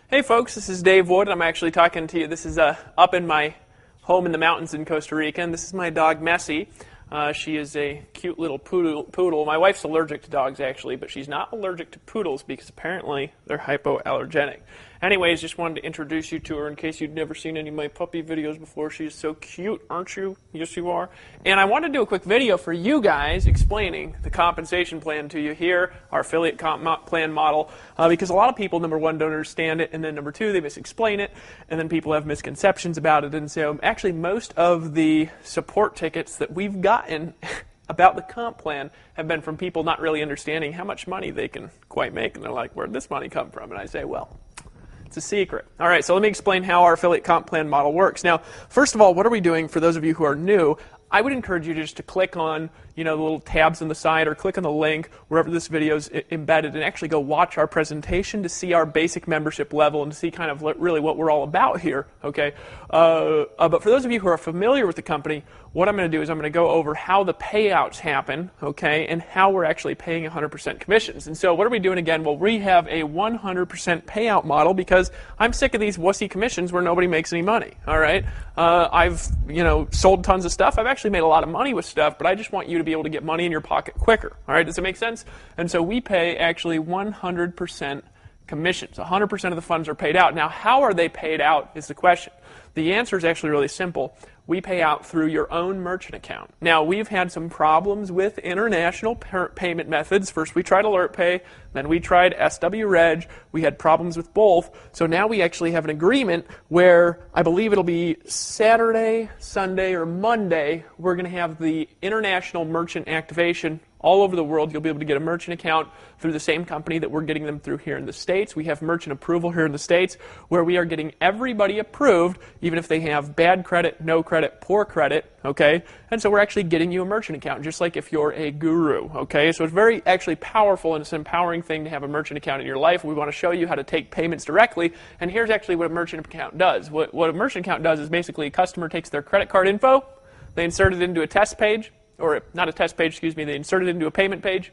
Hey folks, this is Dave Wood. I'm actually talking to you. This is up in my home in the mountains in Costa Rica, and this is my dog Messi. She is a cute little poodle. My wife's allergic to dogs actually, but she's not allergic to poodles because apparently they're hypoallergenic. Anyways, just wanted to introduce you to her in case you'd never seen any of my puppy videos before. She's so cute, aren't you? Yes, you are. And I want to do a quick video for you guys explaining the compensation plan to you here, our affiliate comp plan model, because a lot of people, number one, don't understand it, and then number two, they misexplain it, and then people have misconceptions about it. And so actually most of the support tickets that we've gotten about the comp plan have been from people not really understanding how much money they can quite make. And they're like, where'd this money come from? And I say, well, it's a secret. All right, so let me explain how our affiliate comp plan model works. Now, first of all, what are we doing for those of you who are new? I would encourage you just to click on, the little tabs on the side or click on the link wherever this video is embedded and actually go watch our presentation to see our basic membership level and to see kind of really what we're all about here, okay? But for those of you who are familiar with the company, what I'm going to do is I'm going to go over how the payouts happen, okay, and how we're actually paying 100% commissions. And so what are we doing again? Well, we have a 100% payout model because I'm sick of these wussy commissions where nobody makes any money, all right? I've, sold tons of stuff. I've actually made a lot of money with stuff, but I just want you to be able to get money in your pocket quicker, all right? Does that make sense? And so we pay actually 100% commissions. 100% of the funds are paid out. Now, how are they paid out is the question. The answer is actually really simple. We pay out through your own merchant account. Now, we've had some problems with international payment methods. First, we tried Alert Pay, then we tried SW Reg. We had problems with both. So now we actually have an agreement where I believe it'll be Saturday, Sunday, or Monday, we're going to have the international merchant activation all over the world. You'll be able to get a merchant account through the same company that we're getting them through here in the States. We have merchant approval here in the States where we are getting everybody approved, even if they have bad credit, no credit, poor credit, okay? And so we're actually getting you a merchant account, just like if you're a guru, okay? So it's very actually powerful and it's an empowering thing to have a merchant account in your life. We want to show you how to take payments directly, and here's actually what a merchant account does. What a merchant account does is basically a customer takes their credit card info, they insert it into a test page, or not a test page, excuse me, they insert it into a payment page,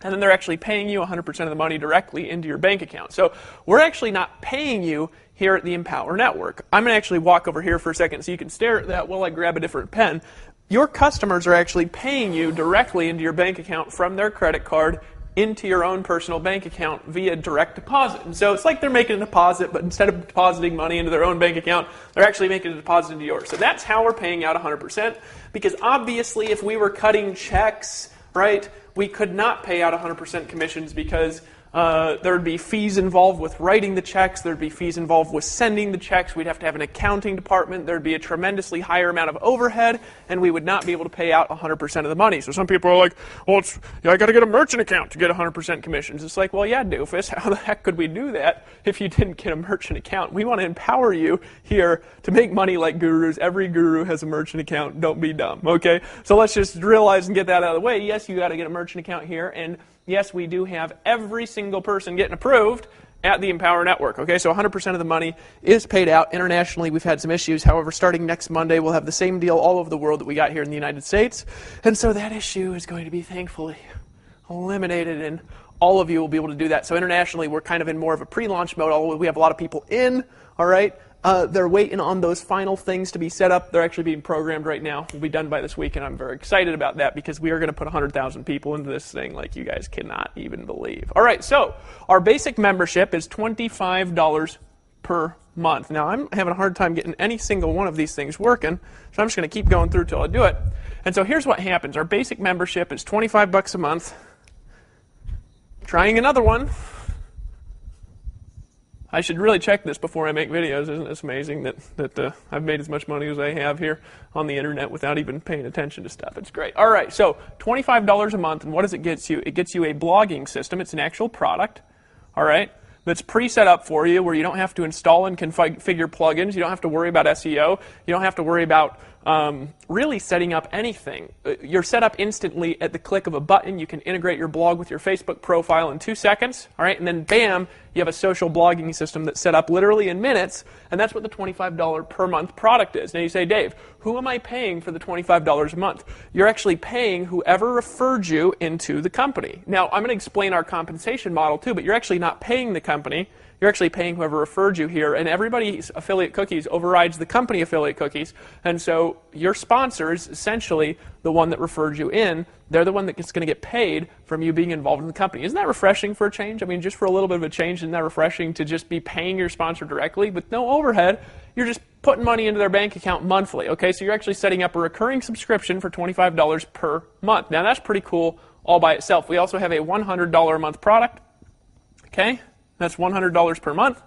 and then they're actually paying you 100% of the money directly into your bank account. So we're actually not paying you here at the Empower Network. I'm going to actually walk over here for a second so you can stare at that while I grab a different pen. Your customers are actually paying you directly into your bank account from their credit card into your own personal bank account via direct deposit. And so it's like they're making a deposit, but instead of depositing money into their own bank account, they're actually making a deposit into yours. So that's how we're paying out 100%, because obviously if we were cutting checks, right, we could not pay out 100% commissions because there would be fees involved with writing the checks. There would be fees involved with sending the checks. We'd have to have an accounting department. There would be a tremendously higher amount of overhead, and we would not be able to pay out 100% of the money. So some people are like, well, I got to get a merchant account to get 100% commissions. It's like, well, yeah, doofus. How the heck could we do that if you didn't get a merchant account? We want to empower you here to make money like gurus. Every guru has a merchant account. Don't be dumb, okay? So let's just realize and get that out of the way. Yes, you got to get a merchant account here, and yes, we do have every single person getting approved at the Empower Network. Okay, so 100% of the money is paid out. Internationally, we've had some issues. However, starting next Monday, we'll have the same deal all over the world that we got here in the United States. And so that issue is going to be thankfully eliminated, and all of you will be able to do that. So internationally, we're kind of in more of a pre-launch mode, although we have a lot of people in, all right? They're waiting on those final things to be set up. They're actually being programmed right now. We'll be done by this week, and I'm very excited about that because we are going to put 100,000 people into this thing like you guys cannot even believe. All right, so our basic membership is $25 per month. Now, I'm having a hard time getting any single one of these things working, so I'm just going to keep going through till I do it. And so here's what happens. Our basic membership is $25 a month. Trying another one. I should really check this before I make videos. Isn't this amazing that I've made as much money as I have here on the internet without even paying attention to stuff? It's great. All right, so $25 a month, and what does it get you? It gets you a blogging system. It's an actual product, all right, that's pre-set up for you where you don't have to install and configure plugins. You don't have to worry about SEO. You don't have to worry about really setting up anything. You're set up instantly at the click of a button. You can integrate your blog with your Facebook profile in 2 seconds, all right, and then bam, you have a social blogging system that's set up literally in minutes, and that's what the $25 per month product is. Now you say, Dave, who am I paying for the $25 a month? You're actually paying whoever referred you into the company. Now, I'm going to explain our compensation model too, but you're actually not paying the company. You're actually paying whoever referred you here, and everybody's affiliate cookies overrides the company affiliate cookies, and so your sponsor is essentially the one that referred you in. They're the one that's going to get paid from you being involved in the company. Isn't that refreshing for a change? I mean, just for a little bit of a change, isn't that refreshing to just be paying your sponsor directly with no overhead? You're just putting money into their bank account monthly, okay? So you're actually setting up a recurring subscription for $25 per month. Now, that's pretty cool all by itself. We also have a $100 a month product, okay? That's $100 per month.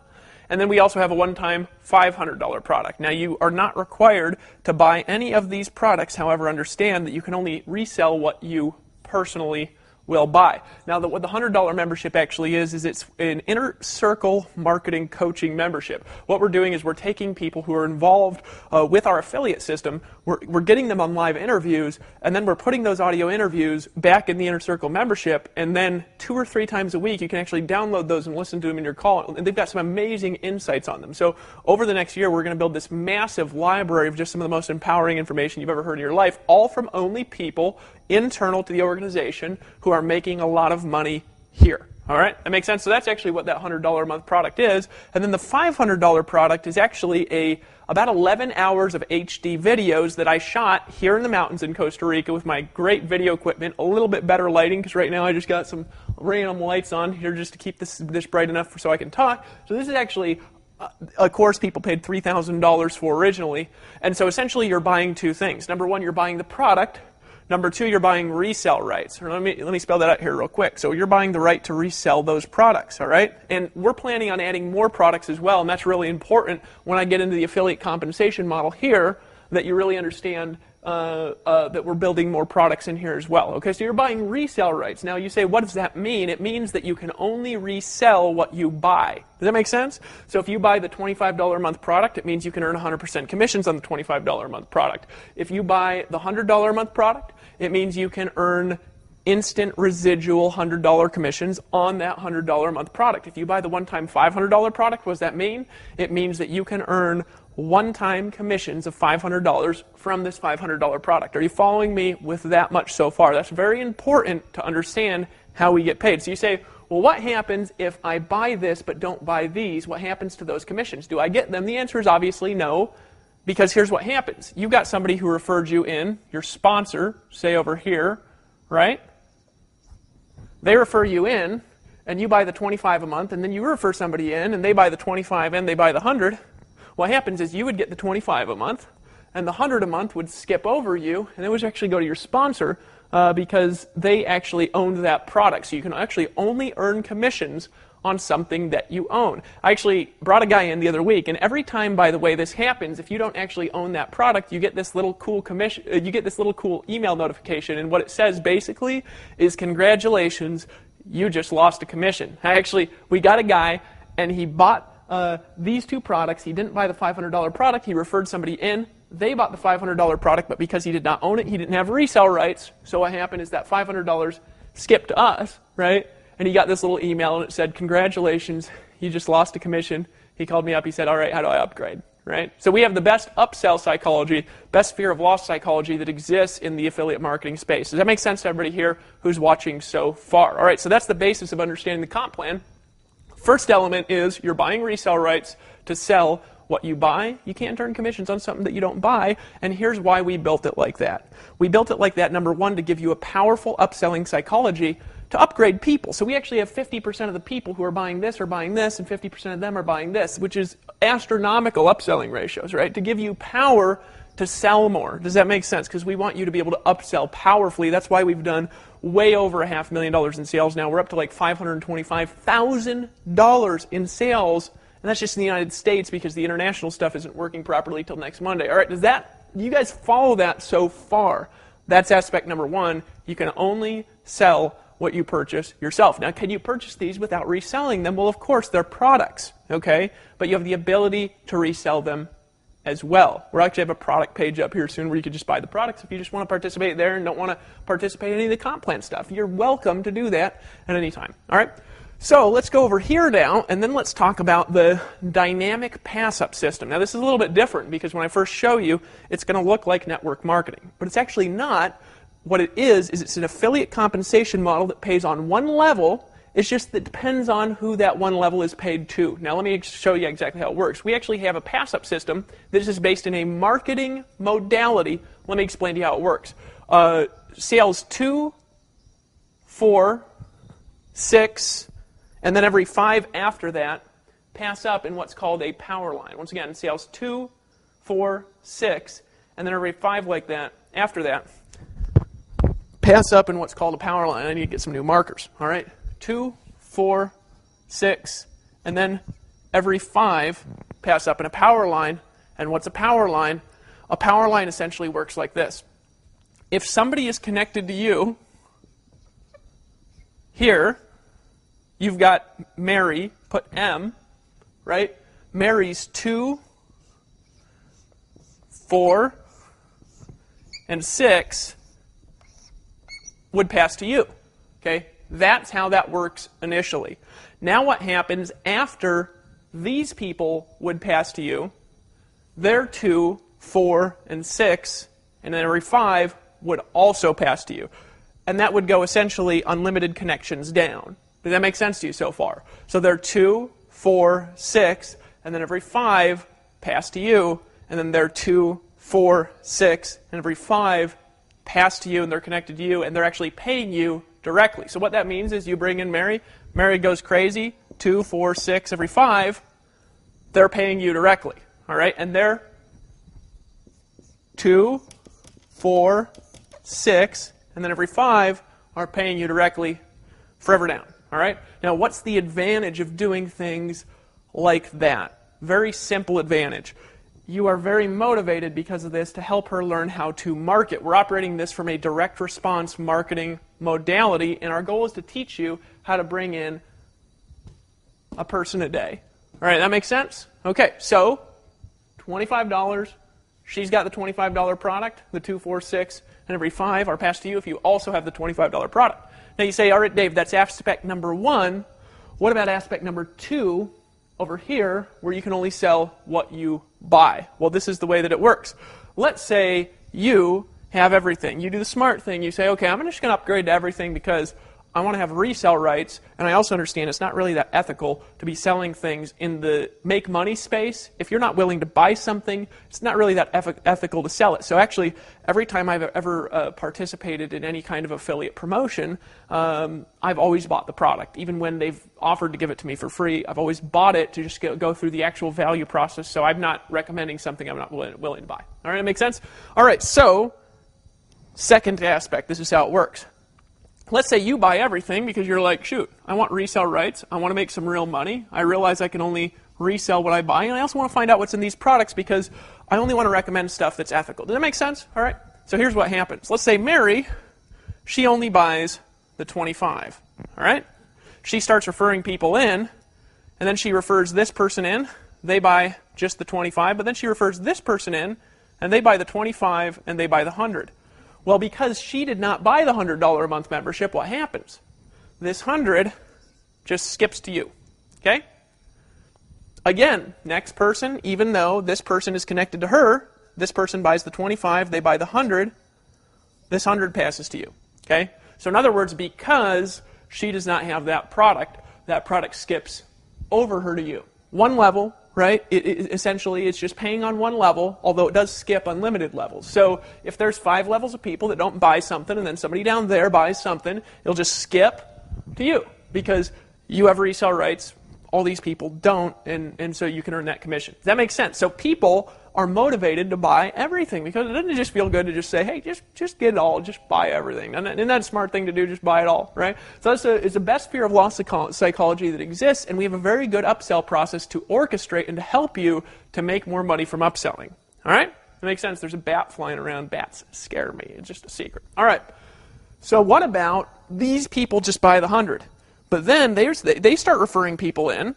And then we also have a one-time $500 product. Now, you are not required to buy any of these products. However, understand that you can only resell what you personally will buy. Now, what the $100 membership actually is it's an inner circle marketing coaching membership. What we're doing is we're taking people who are involved with our affiliate system, we're getting them on live interviews, and then we're putting those audio interviews back in the inner circle membership, and then 2 or 3 times a week you can actually download those and listen to them in your call, and they've got some amazing insights on them. So over the next year, we're going to build this massive library of just some of the most empowering information you've ever heard in your life, all from only people internal to the organization who are making a lot of money here. All right? That makes sense? So that's actually what that $100 a month product is. And then the $500 product is actually about 11 hours of HD videos that I shot here in the mountains in Costa Rica with my great video equipment, a little bit better lighting, because right now I just got some random lights on here just to keep this bright enough so I can talk. So this is actually a course people paid $3,000 for originally. And so essentially you're buying 2 things. Number 1, you're buying the product. Number 2, you're buying resale rights. Let me spell that out here real quick. So you're buying the right to resell those products, all right? And we're planning on adding more products as well, and that's really important when I get into the affiliate compensation model here, that you really understand that we're building more products in here as well. Okay, so you're buying resale rights. Now you say, what does that mean? It means that you can only resell what you buy. Does that make sense? So if you buy the $25 a month product, it means you can earn 100% commissions on the $25 a month product. If you buy the $100 a month product, it means you can earn instant residual $100 commissions on that $100 a month product. If you buy the one-time $500 product, what does that mean? It means that you can earn one-time commissions of $500 from this $500 product. Are you following me with that much so far? That's very important to understand how we get paid. So you say, well, what happens if I buy this but don't buy these? What happens to those commissions? Do I get them? The answer is obviously no, because here's what happens. You've got somebody who referred you in, your sponsor, say over here, right? They refer you in, and you buy the $25 a month, and then you refer somebody in, and they buy the $25 and they buy the $100. What happens is you would get the $25 a month, and the $100 a month would skip over you, and it would actually go to your sponsor because they actually owned that product. So you can actually only earn commissions on something that you own. I actually brought a guy in the other week, and every time, by the way, this happens, if you don't actually own that product, you get this little cool you get this little cool email notification, and what it says basically is, congratulations, you just lost a commission. We got a guy, and he bought these 2 products. He didn't buy the $500 product. He referred somebody in. They bought the $500 product, but because he did not own it, he didn't have resale rights. So what happened is that $500 skipped to us, right? And he got this little email, and it said, congratulations, you just lost a commission. He called me up. He said, all right, how do I upgrade? Right? So we have the best upsell psychology, best fear of loss psychology that exists in the affiliate marketing space. Does that make sense to everybody here who's watching so far? All right, so that's the basis of understanding the comp plan. First element is you're buying resale rights to sell what you buy. You can't earn commissions on something that you don't buy, and here's why we built it like that. We built it like that, number 1, to give you a powerful upselling psychology to upgrade people. So we actually have 50% of the people who are buying this, and 50% of them are buying this, which is astronomical upselling ratios, right? To give you power to sell more. Does that make sense? Because we want you to be able to upsell powerfully. That's why we've done way over $500,000 in sales now. We're up to like $525,000 in sales, and that's just in the United States because the international stuff isn't working properly till next Monday. All right, do you guys follow that so far? That's aspect number 1. You can only sell what you purchase yourself. Now, can you purchase these without reselling them? Well, of course, they're products, okay? But you have the ability to resell them as well. We'll actually have a product page up here soon where you can just buy the products if you just want to participate there and don't want to participate in any of the comp plan stuff. You're welcome to do that at any time. All right? So let's go over here now, and then let's talk about the dynamic pass-up system. Now, this is a little bit different because when I first show you, it's going to look like network marketing. But it's actually not. What it is it's an affiliate compensation model that pays on one level It just that depends on who that one level is paid to. Now let me show you exactly how it works. We actually have a pass-up system that is based in a marketing modality. Let me explain to you how it works. Sales 2, 4, 6, and then every 5 after that pass up in what's called a power line. Once again, sales 2, 4, 6, and then every 5 like that after that pass up in what's called a power line. I need to get some new markers. All right, 2, 4, 6, and then every 5 pass up in a power line. And what's a power line? A power line essentially works like this. If somebody is connected to you here, you've got Mary, put M, right? Mary's 2, 4, and 6 would pass to you. Okay? That's how that works initially. Now what happens after these people would pass to you, their 2, 4, and 6, and then every 5 would also pass to you. And that would go essentially unlimited connections down. Does that make sense to you so far? So they're 2, 4, 6, and then every 5 pass to you, and then they're 2, 4, 6, and every 5 pass to you, and they're connected to you, and they're actually paying you directly. So what that means is you bring in Mary, Mary goes crazy, 2, 4, 6, every 5, they're paying you directly. All right, and they're 2, 4, 6, and then every 5 are paying you directly forever down. All right? Now, what's the advantage of doing things like that? Very simple advantage. You are very motivated because of this to help her learn how to market. We're operating this from a direct response marketing modality, and our goal is to teach you how to bring in a person a day. All right, that makes sense? Okay, so $25. She's got the $25 product, the 2, 4, 6, and every 5 are passed to you if you also have the $25 product. Now you say, all right, Dave, that's aspect number 1. What about aspect number 2 over here where you can only sell what you buy? Well, this is the way that it works. Let's say you have everything. You do the smart thing. You say, okay, I'm just going to upgrade to everything because I want to have resale rights, and I also understand it's not really that ethical to be selling things in the make money space. If you're not willing to buy something, it's not really that ethical to sell it. So actually, every time I've ever participated in any kind of affiliate promotion, I've always bought the product. Even when they've offered to give it to me for free, I've always bought it to just go through the actual value process. So I'm not recommending something I'm not willing to buy. All right, that makes sense? All right, so second aspect, this is how it works. Let's say you buy everything because you're like, shoot, I want resale rights. I want to make some real money. I realize I can only resell what I buy. And I also want to find out what's in these products because I only want to recommend stuff that's ethical. Does that make sense? All right. So here's what happens. Let's say Mary, she only buys the 25. All right. She starts referring people in, and then she refers this person in. They buy just the 25. But then she refers this person in, and they buy the 25, and they buy the 100. Well, because she did not buy the $100 a month membership, what happens? This 100 just skips to you. Okay? Again, next person, even though this person is connected to her, this person buys the 25, they buy the 100, this 100 passes to you. Okay? So in other words, because she does not have that product skips over her to you. One level, right? Essentially, it's just paying on one level, although it does skip unlimited levels. So if there's 5 levels of people that don't buy something, and then somebody down there buys something, it'll just skip to you because you have resale rights. All these people don't, and so you can earn that commission. Does that make sense? So people are motivated to buy everything because it doesn't just feel good to just say, hey, just get it all, just buy everything. And isn't that a smart thing to do, just buy it all, right? So it's the best fear of loss psychology that exists, and we have a very good upsell process to orchestrate and to help you to make more money from upselling. All right? That makes sense. There's a bat flying around. Bats scare me. It's just a secret. All right. So what about these people just buy the 100? But then they start referring people in,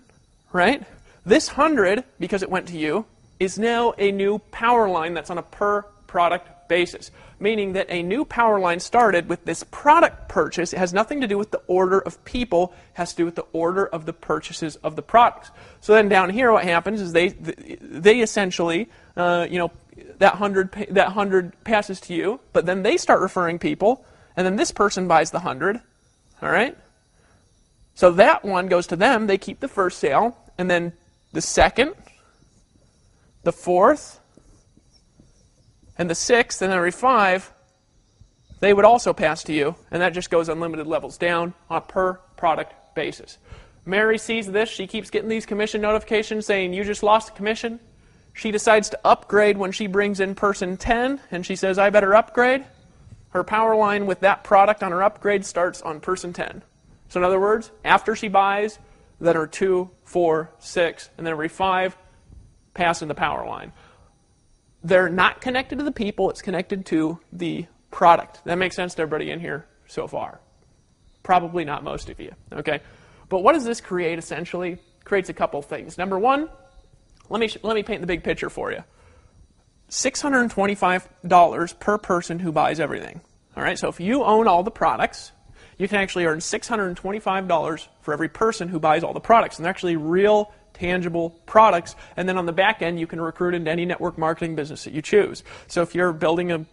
right? This 100, because it went to you, is now a new power line that's on a per product basis, meaning that a new power line started with this product purchase. It has nothing to do with the order of people. It has to do with the order of the purchases of the products. So then down here what happens is they essentially, that 100 passes to you, but then they start referring people, and then this person buys the 100, all right? So that one goes to them. They keep the first sale. And then the second, the fourth, and the sixth, and every 5, they would also pass to you. And that just goes unlimited levels down on a per product basis. Mary sees this. She keeps getting these commission notifications saying, you just lost a commission. She decides to upgrade when she brings in person 10, and she says, I better upgrade. Her power line with that product on her upgrade starts on person 10. So in other words, after she buys, then her 2, 4, 6, and then every 5 pass in the power line. They're not connected to the people. It's connected to the product. That makes sense to everybody in here so far? Probably not most of you. Okay, but what does this create essentially? It creates a couple things. Number one, let me paint the big picture for you. $625 per person who buys everything. All right, so if you own all the products, you can actually earn $625 for every person who buys all the products. And they're actually real, tangible products. And then on the back end, you can recruit into any network marketing business that you choose. So if you're building a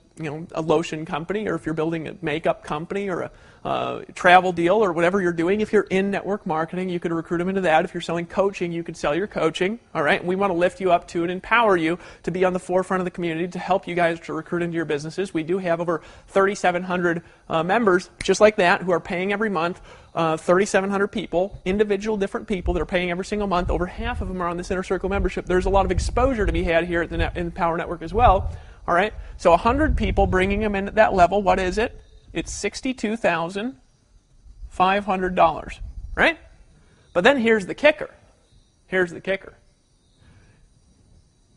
lotion company, or if you're building a makeup company, or a travel deal, or whatever you're doing, if you're in network marketing, you could recruit them into that. If you're selling coaching, you could sell your coaching. All right, and we want to lift you up to and empower you to be on the forefront of the community to help you guys to recruit into your businesses. We do have over 3,700 members just like that who are paying every month. 3,700 people, individual different people that are paying every single month. Over half of them are on this Inner Circle membership. There's a lot of exposure to be had here at the Empower Network as well. All right, so 100 people, bringing them in at that level, what is it? It's $62,500, right? But then here's the kicker. Here's the kicker.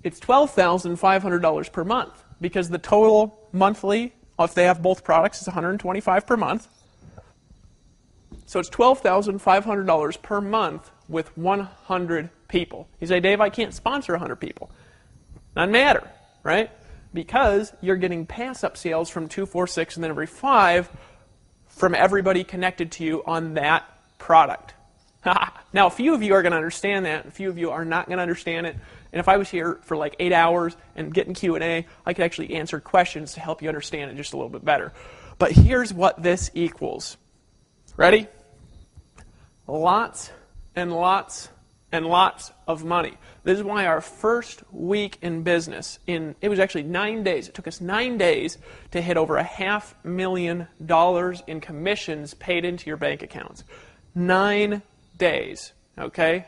It's $12,500 per month, because the total monthly, if they have both products, is $125 per month. So it's $12,500 per month with 100 people. You say, Dave, I can't sponsor 100 people. Doesn't matter, right? Because you're getting pass-up sales from 2, 4, 6, and then every 5 from everybody connected to you on that product. Now, a few of you are going to understand that, and a few of you are not going to understand it. And if I was here for like 8 hours and getting Q&A, I could actually answer questions to help you understand it just a little bit better. But here's what this equals. Ready? Lots and lots and lots of money. This is why our first week in business, it was actually 9 days. It took us 9 days to hit over $500,000 in commissions paid into your bank accounts. 9 days, okay?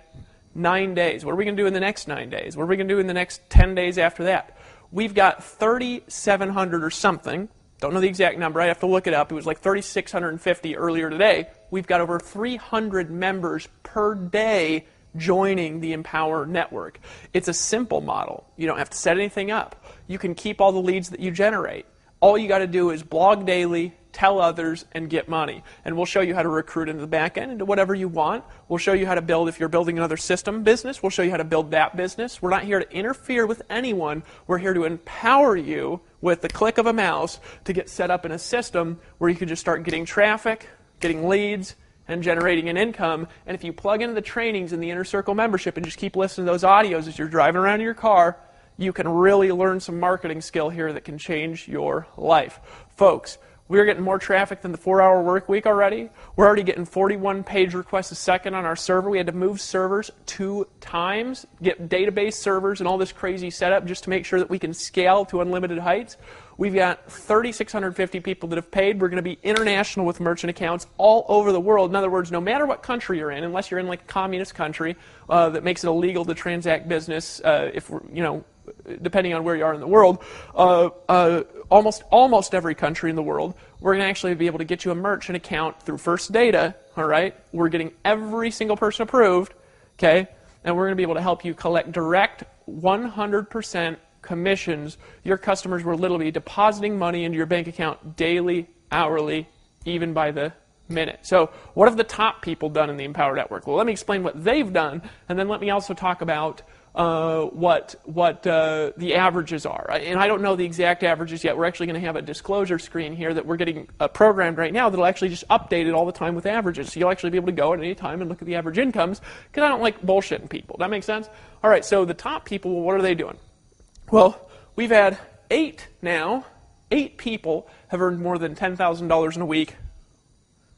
9 days. What are we going to do in the next 9 days? What are we going to do in the next 10 days after that? We've got 3,700 or something. Don't know the exact number. I have to look it up. It was like 3,650 earlier today. We've got over 300 members per day joining the Empower Network. It's a simple model. You don't have to set anything up. You can keep all the leads that you generate. All you got to do is blog daily, tell others, and get money. And we'll show you how to recruit into the back end, into whatever you want. We'll show you how to build, if you're building another system business, we'll show you how to build that business. We're not here to interfere with anyone. We're here to empower you with the click of a mouse to get set up in a system where you can just start getting traffic, getting leads, and generating an income. And if you plug into the trainings in the Inner Circle membership and just keep listening to those audios as you're driving around in your car, you can really learn some marketing skill here that can change your life. Folks, we're getting more traffic than the 4-hour work week already. We're already getting 41 page requests a second on our server. We had to move servers 2 times, get database servers and all this crazy setup just to make sure that we can scale to unlimited heights. We've got 3,650 people that have paid. We're going to be international with merchant accounts all over the world. In other words, no matter what country you're in, unless you're in like a communist country that makes it illegal to transact business, depending on where you are in the world, almost every country in the world, we're going to actually be able to get you a merchant account through First Data. All right, we're getting every single person approved. Okay, and we're going to be able to help you collect direct 100% commissions. Your customers will literally be depositing money into your bank account daily, hourly, even by the minute. So what have the top people done in the Empower Network? Well, let me explain what they've done, and then let me also talk about what the averages are. And I don't know the exact averages yet. We're actually going to have a disclosure screen here that we're getting programmed right now that'll actually just update it all the time with averages. So you'll actually be able to go at any time and look at the average incomes, because I don't like bullshitting people. That makes sense? All right, so the top people, well, what are they doing? Well, we've had 8 now. 8 people have earned more than $10,000 in a week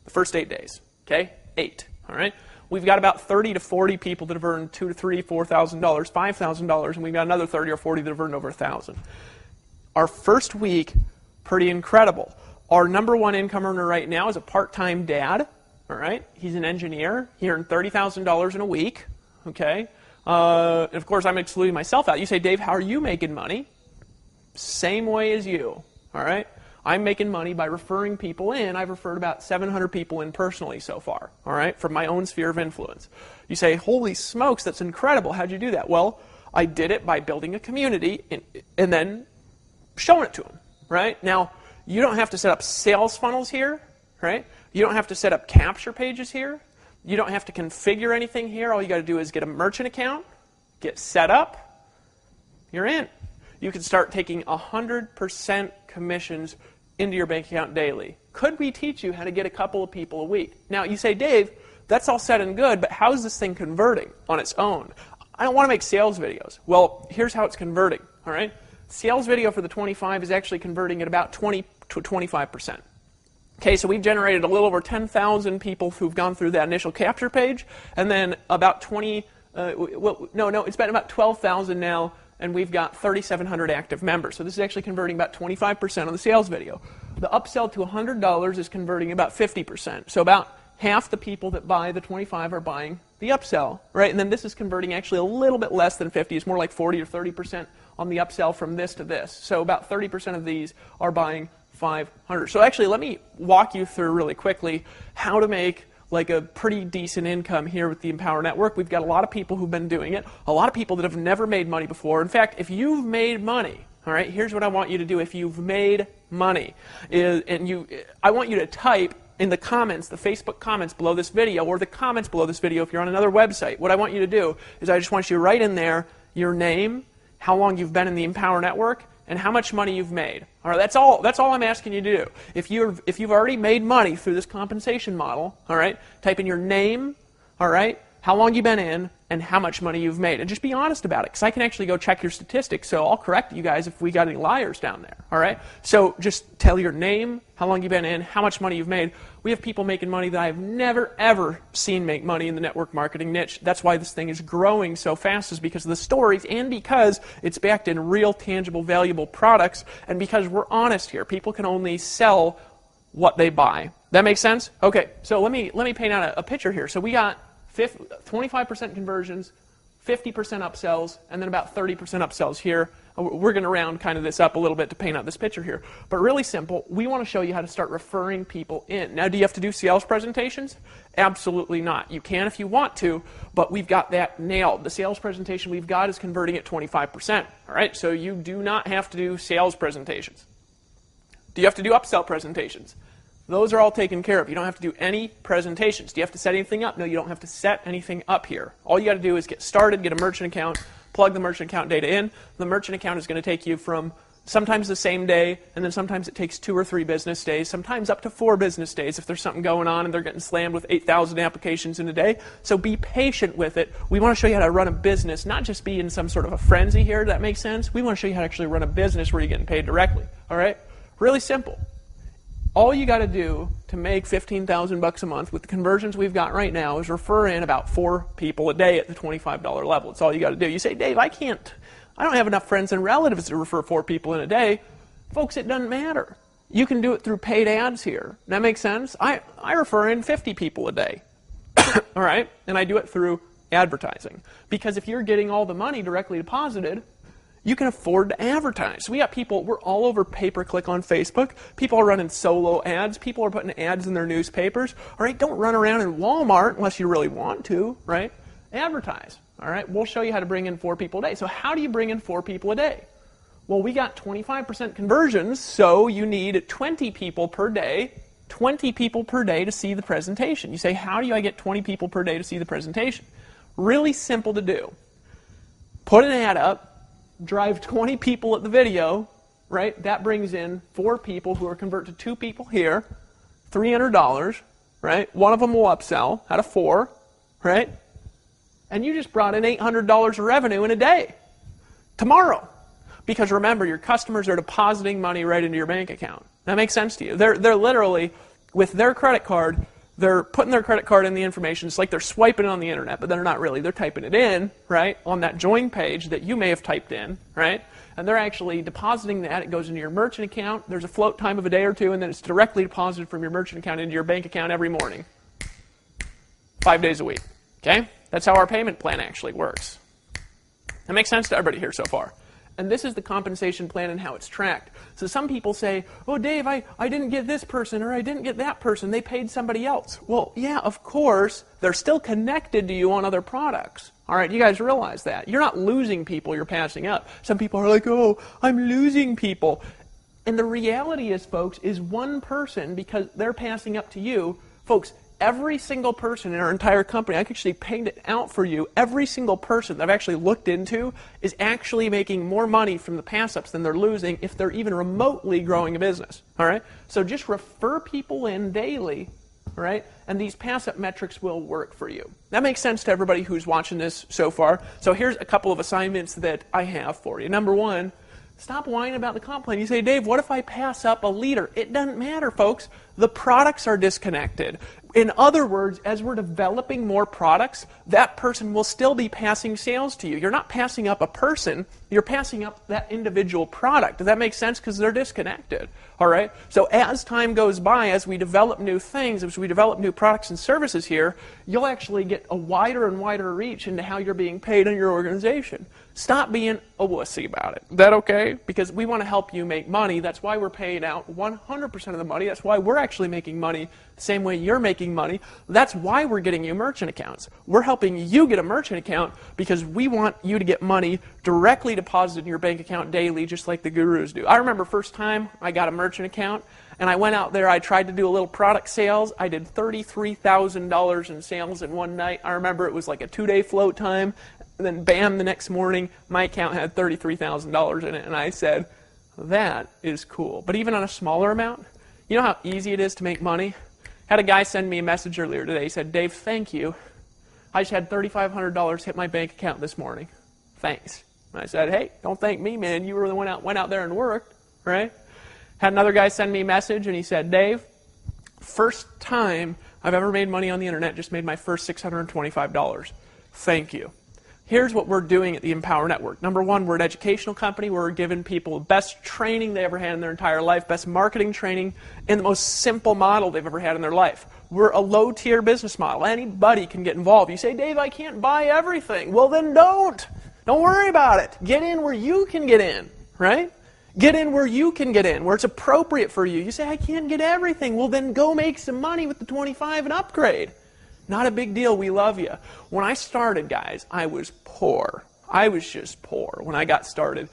the first 8 days. Okay? 8. All right? We've got about 30 to 40 people that have earned $2,000 to $3,000, $4,000, $5,000, and we've got another 30 or 40 that have earned over $1,000. Our first week, pretty incredible. Our number one income earner right now is a part-time dad. All right? He's an engineer. He earned $30,000 in a week. Okay? And of course, I'm excluding myself out. You say, Dave, how are you making money? Same way as you. All right? I'm making money by referring people in. I've referred about 700 people in personally so far, all right, from my own sphere of influence. You say, holy smokes, that's incredible. How'd you do that? Well, I did it by building a community and then showing it to them, right? Now, you don't have to set up sales funnels here, right? You don't have to set up capture pages here. You don't have to configure anything here. All you got to do is get a merchant account, get set up, you're in. You can start taking 100% commissions into your bank account daily. Could we teach you how to get a couple of people a week? Now, you say, Dave, that's all said and good, but how is this thing converting on its own? I don't want to make sales videos. Well, here's how it's converting, all right? Sales video for the 25 is actually converting at about 20 to 25%. Okay, so we've generated a little over 10,000 people who've gone through that initial capture page, and then about it's been about 12,000 now, and we've got 3,700 active members. So this is actually converting about 25% on the sales video. The upsell to $100 is converting about 50%. So about half the people that buy the 25 are buying the upsell, right? And then this is converting actually a little bit less than 50. It's more like 40 or 30% on the upsell from this to this. So about 30% of these are buying 500. So actually, let me walk you through really quickly how to make like a pretty decent income here with the Empower Network. We've got a lot of people who've been doing it, a lot of people that have never made money before. In fact, if you've made money, all right, here's what I want you to do. If you've made money, I want you to type in the comments, the Facebook comments below this video, or the comments below this video if you're on another website. What I want you to do is I just want you to write in there your name, how long you've been in the Empower Network, and how much money you've made. All right, that's all I'm asking you to do. If you've already made money through this compensation model, all right, type in your name, all right, how long you've been in, and how much money you've made. And just be honest about it, because I can actually go check your statistics, so I'll correct you guys if we got any liars down there, all right? So just tell your name, how long you've been in, how much money you've made. We have people making money that I've never, ever seen make money in the network marketing niche. That's why this thing is growing so fast, is because of the stories and because it's backed in real, tangible, valuable products, and because we're honest here. People can only sell what they buy. That makes sense? Okay, so let me paint out a picture here. So we got 25% conversions, 50% upsells, and then about 30% upsells here. We're going to round kind of this up a little bit to paint out this picture here. But really simple, we want to show you how to start referring people in. Now, do you have to do sales presentations? Absolutely not. You can if you want to, but we've got that nailed. The sales presentation we've got is converting at 25%. All right, so you do not have to do sales presentations. Do you have to do upsell presentations? Those are all taken care of. You don't have to do any presentations. Do you have to set anything up? No, you don't have to set anything up here. All you got to do is get started, get a merchant account, plug the merchant account data in. The merchant account is going to take you from sometimes the same day, and then sometimes it takes 2 or 3 business days, sometimes up to 4 business days if there's something going on and they're getting slammed with 8,000 applications in a day. So be patient with it. We want to show you how to run a business, not just be in some sort of a frenzy here. Does that make sense? We want to show you how to actually run a business where you're getting paid directly. All right? Really simple. All you got to do to make $15,000 a month with the conversions we've got right now is refer in about 4 people a day at the $25 level. It's all you got to do. You say, Dave, I don't have enough friends and relatives to refer 4 people in a day. Folks, it doesn't matter. You can do it through paid ads here. That makes sense? I refer in 50 people a day. All right? And I do it through advertising. Because if you're getting all the money directly deposited, you can afford to advertise. We got people, we're all over pay-per-click on Facebook. People are running solo ads. People are putting ads in their newspapers. All right, don't run around in Walmart unless you really want to, right? Advertise. All right, we'll show you how to bring in 4 people a day. So how do you bring in 4 people a day? Well, we got 25% conversions, so you need 20 people per day. 20 people per day to see the presentation. You say, how do I get 20 people per day to see the presentation? Really simple to do. Put an ad up. Drive 20 people at the video, right? That brings in 4 people who are convert to 2 people here, $300, right? One of them will upsell out of 4, right? And you just brought in $800 of revenue in a day, tomorrow. Because remember, your customers are depositing money right into your bank account. That makes sense to you. They're literally, with their credit card, they're putting their credit card in the information. It's like they're swiping it on the internet, but they're not really. They're typing it in, right, on that join page that you may have typed in, right? And they're actually depositing that. It goes into your merchant account. There's a float time of a day or two, and then it's directly deposited from your merchant account into your bank account every morning, 5 days a week, okay? That's how our payment plan actually works. That makes sense to everybody here so far. And this is the compensation plan and how it's tracked. So some people say, oh, Dave, I didn't get this person or I didn't get that person. They paid somebody else. Well, yeah, of course. They're still connected to you on other products. All right, you guys realize that. You're not losing people you're passing up. Some people are like, oh, I'm losing people. And the reality is, folks, is one person, because they're passing up to you, folks, every single person in our entire company, I can actually paint it out for you, every single person that I've actually looked into is actually making more money from the pass-ups than they're losing if they're even remotely growing a business, all right? So just refer people in daily, all right, and these pass-up metrics will work for you. That makes sense to everybody who's watching this so far. So here's a couple of assignments that I have for you. Number one, stop whining about the comp plan. You say, Dave, what if I pass up a leader? It doesn't matter, folks. The products are disconnected. In other words, as we're developing more products, that person will still be passing sales to you. You're not passing up a person, you're passing up that individual product. Does that make sense? Because they're disconnected. All right? So as time goes by, as we develop new things, as we develop new products and services here, you'll actually get a wider and wider reach into how you're being paid in your organization. Stop being a wussy about it. Is that okay? Because we want to help you make money. That's why we're paying out 100% of the money. That's why we're actually making money the same way you're making money. That's why we're getting you merchant accounts. We're helping you get a merchant account because we want you to get money directly deposited in your bank account daily, just like the gurus do. I remember first time I got a merchant account, and I went out there, I tried to do a little product sales. I did $33,000 in sales in one night. I remember it was like a 2-day float time. And then bam, the next morning, my account had $33,000 in it. And I said, that is cool. But even on a smaller amount, you know how easy it is to make money? Had a guy send me a message earlier today. He said, Dave, thank you. I just had $3,500 hit my bank account this morning. Thanks. And I said, hey, don't thank me, man. You were the one went out there and worked, right? Had another guy send me a message, and he said, Dave, first time I've ever made money on the internet, just made my first $625. Thank you. Here's what we're doing at the Empower Network. Number one, we're an educational company where we're giving people the best training they ever had in their entire life, best marketing training, and the most simple model they've ever had in their life. We're a low-tier business model. Anybody can get involved. You say, Dave, I can't buy everything. Well, then don't. Don't worry about it. Get in where you can get in, right? Get in where you can get in, where it's appropriate for you. You say, I can't get everything. Well, then go make some money with the 25 and upgrade. Not a big deal. We love you. When I started, guys, I was poor. I was just poor when I got started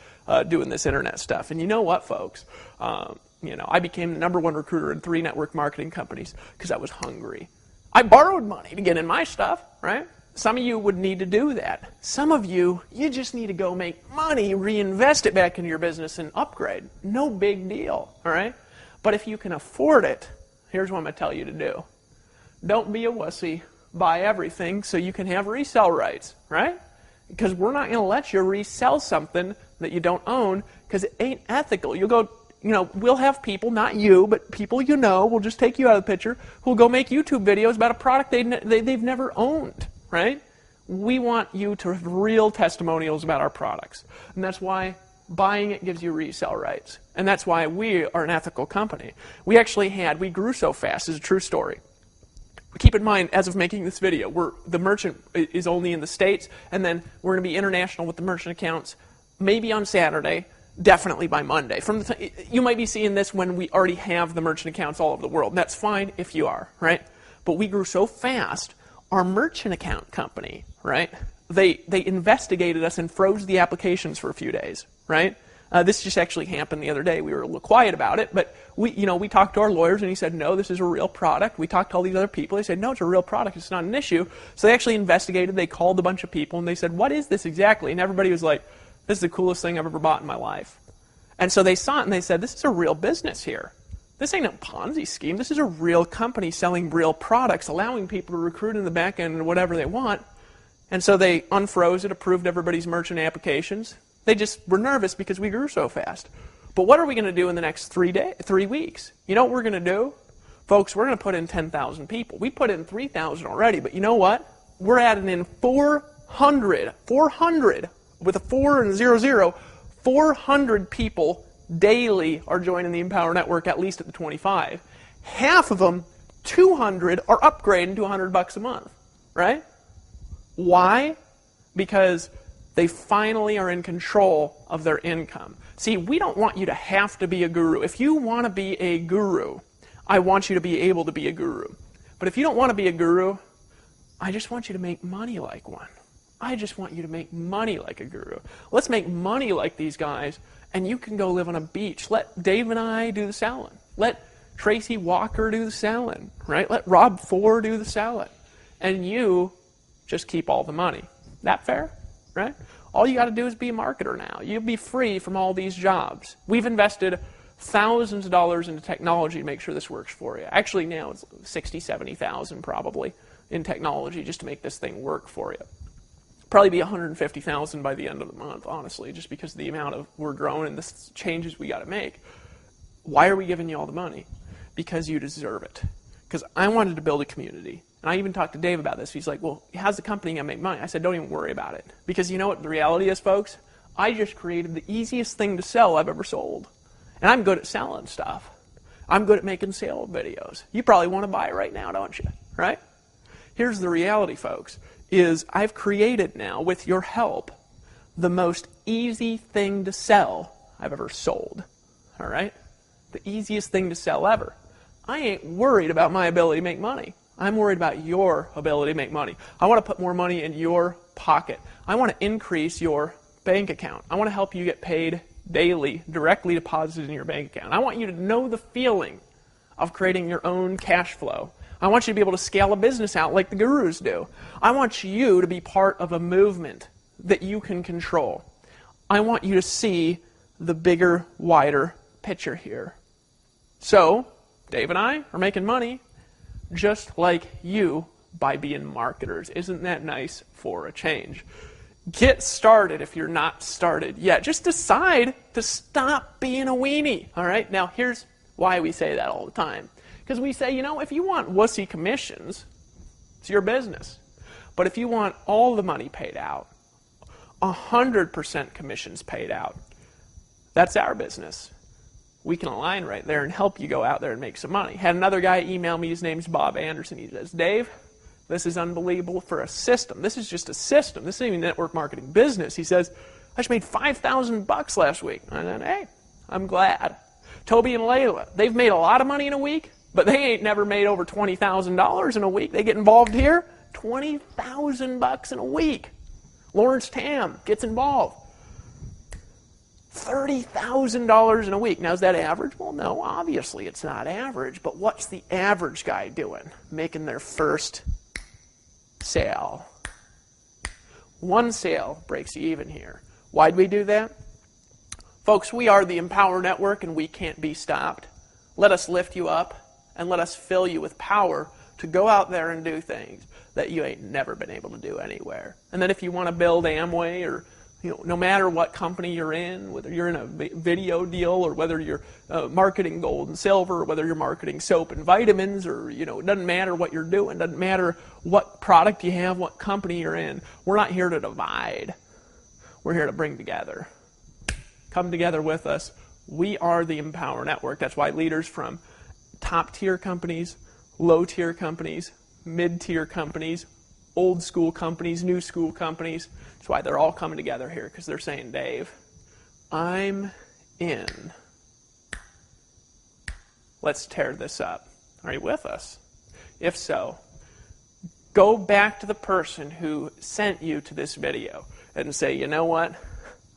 doing this internet stuff. And you know what, folks? I became the #1 recruiter in 3 network marketing companies because I was hungry. I borrowed money to get in my stuff, right? Some of you would need to do that. Some of you, you just need to go make money, reinvest it back into your business, and upgrade. No big deal, all right? But if you can afford it, here's what I'm going to tell you to do. Don't be a wussy. Buy everything so you can have resell rights, right? Because we're not going to let you resell something that you don't own because it ain't ethical. You'll go, we'll have people, not you, but people will just take you out of the picture, who'll go make YouTube videos about a product they've never owned, right? We want you to have real testimonials about our products. And that's why buying it gives you resell rights. And that's why we are an ethical company. We grew so fast. This is a true story. Keep in mind, as of making this video, the merchant is only in the States, and then we're going to be international with the merchant accounts, maybe on Saturday, definitely by Monday. You might be seeing this when we already have the merchant accounts all over the world. And that's fine if you are, right? But we grew so fast, our merchant account company, right? They investigated us and froze the applications for a few days, right? This just actually happened the other day. We were a little quiet about it, but we talked to our lawyers, and he said, no, this is a real product. We talked to all these other people. They said, no, it's a real product. It's not an issue. So they actually investigated. They called a bunch of people, and they said, what is this exactly? And everybody was like, this is the coolest thing I've ever bought in my life. And so they saw it, and they said, this is a real business here. This ain't a Ponzi scheme. This is a real company selling real products, allowing people to recruit in the back end and whatever they want. And so they unfroze it, approved everybody's merchant applications. They just were nervous because we grew so fast. But what are we going to do in the next 3 weeks? You know what we're going to do? Folks, we're going to put in 10,000 people. We put in 3,000 already, but you know what? We're adding in 400 with a 4 and 00, 400 people daily are joining the Empower Network, at least at the 25. Half of them, 200, are upgrading to $100 a month, right? Why? Because they finally are in control of their income. See, we don't want you to have to be a guru. If you want to be a guru, I want you to be able to be a guru. But if you don't want to be a guru, I just want you to make money like one. I just want you to make money like a guru. Let's make money like these guys, and you can go live on a beach. Let Dave and I do the selling. Let Tracy Walker do the selling, right? Let Rob Ford do the selling. And you just keep all the money. That fair, right? All you got to do is be a marketer now. You'll be free from all these jobs. We've invested thousands of dollars into technology to make sure this works for you. Actually, now it's 60, 70,000 probably in technology just to make this thing work for you. Probably be 150,000 by the end of the month, honestly, just because of the amount of we're growing and the changes we got to make. Why are we giving you all the money? Because you deserve it. Because I wanted to build a community. And I even talked to Dave about this. He's like, well, how's the company going to make money? I said, don't even worry about it. Because you know what the reality is, folks? I just created the easiest thing to sell I've ever sold. And I'm good at selling stuff. I'm good at making sale videos. You probably want to buy it right now, don't you? Right? Here's the reality, folks, is I've created now, with your help, the most easy thing to sell I've ever sold. All right? The easiest thing to sell ever. I ain't worried about my ability to make money. I'm worried about your ability to make money. I want to put more money in your pocket. I want to increase your bank account. I want to help you get paid daily, directly deposited in your bank account. I want you to know the feeling of creating your own cash flow. I want you to be able to scale a business out like the gurus do. I want you to be part of a movement that you can control. I want you to see the bigger, wider picture here. So, Dave and I are making money just like you by being marketers. Isn't that nice for a change? Get started if you're not started yet. Just decide to stop being a weenie. All right? Now, here's why we say that all the time. Because we say, you know, if you want wussy commissions, it's your business. But if you want all the money paid out, 100% commissions paid out, that's our business. We can align right there and help you go out there and make some money. Had another guy email me, his name's Bob Anderson. He says, Dave, this is unbelievable for a system. This is just a system. This isn't even network marketing business. He says, I just made $5,000 last week. I said, hey, I'm glad. Toby and Layla, they've made a lot of money in a week, but they ain't never made over $20,000 in a week. They get involved here, $20,000 in a week. Lawrence Tam gets involved. $30,000 in a week. Now, is that average? Well, no, obviously it's not average. But what's the average guy doing? Making their first sale. One sale breaks you even here. Why'd we do that? Folks, we are the Empower Network, and we can't be stopped. Let us lift you up, and let us fill you with power to go out there and do things that you ain't never been able to do anywhere. And then if you want to build Amway, or no matter what company you're in, whether you're in a video deal or whether you're marketing gold and silver, or whether you're marketing soap and vitamins, or it doesn't matter what you're doing, doesn't matter what product you have, what company you're in. We're not here to divide. We're here to bring together. Come together with us. We are the Empower Network. That's why leaders from top-tier companies, low-tier companies, mid-tier companies, old school companies, new school companies, that's why they're all coming together here, because they're saying, Dave, I'm in. Let's tear this up. Are you with us? If so, go back to the person who sent you to this video and say, you know what?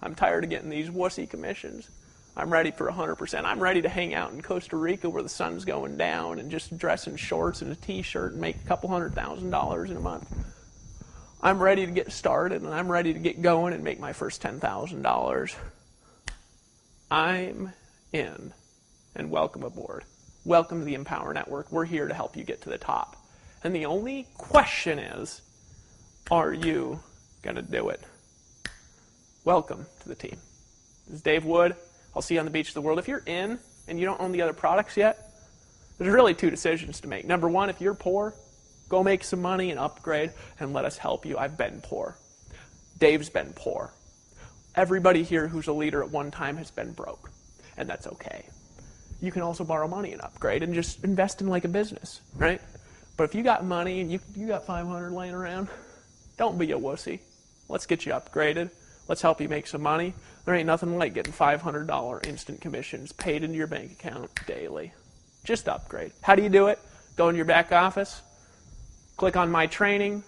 I'm tired of getting these wussy commissions. I'm ready for 100%. I'm ready to hang out in Costa Rica where the sun's going down and just dress in shorts and a t-shirt and make a couple $100,000 in a month. I'm ready to get started, and I'm ready to get going and make my first $10,000. I'm in, and welcome aboard. Welcome to the Empower Network. We're here to help you get to the top. And the only question is, are you going to do it? Welcome to the team. This is Dave Wood. I'll see you on the beach of the world. If you're in and you don't own the other products yet, There's really two decisions to make. Number one, if you're poor, go make some money and upgrade and let us help you. I've been poor. Dave's been poor. Everybody here who's a leader at one time has been broke, and that's okay. You can also borrow money and upgrade and just invest in like a business, right? But if you got money and you got 500 laying around, don't be a wussy. Let's get you upgraded. Let's help you make some money. There ain't nothing like getting $500 instant commissions paid into your bank account daily. Just upgrade. How do you do it? Go in your back office, click on My Training,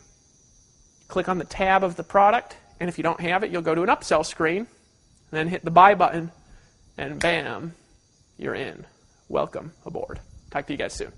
click on the tab of the product, and if you don't have it, you'll go to an upsell screen, and then hit the buy button, and bam, you're in. Welcome aboard. Talk to you guys soon.